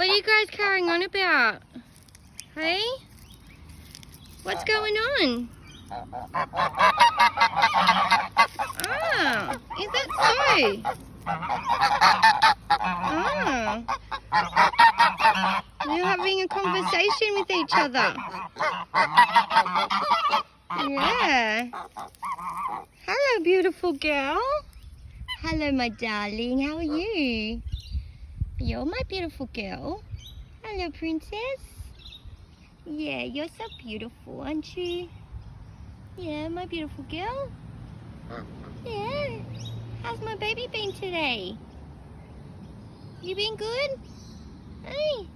What are you guys carrying on about? Hey? What's going on? Ah, is that so? Ah. You're having a conversation with each other. Yeah. Hello, beautiful girl. Hello, my darling. How are you? You're my beautiful girl. Hello, princess. Yeah, you're so beautiful, aren't you? Yeah, my beautiful girl. Yeah. How's my baby been today? You been good? Hey.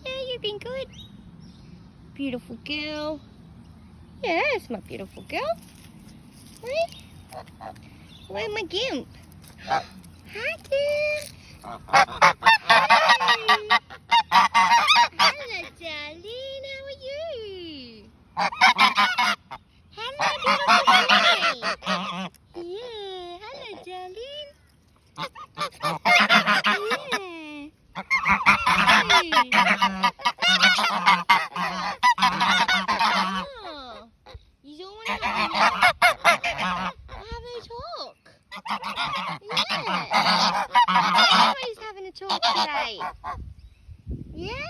Yeah, you been good. Beautiful girl. Yes, my beautiful girl. Hey. Where's my gimp? Hi, Gimp. Hey. Hello, darling. How are you? Hello, beautiful baby. Yeah. Hello, darling. Yeah. Hey. Oh. You don't want to have a talk. Yeah. Everybody's having a talk today. Yeah?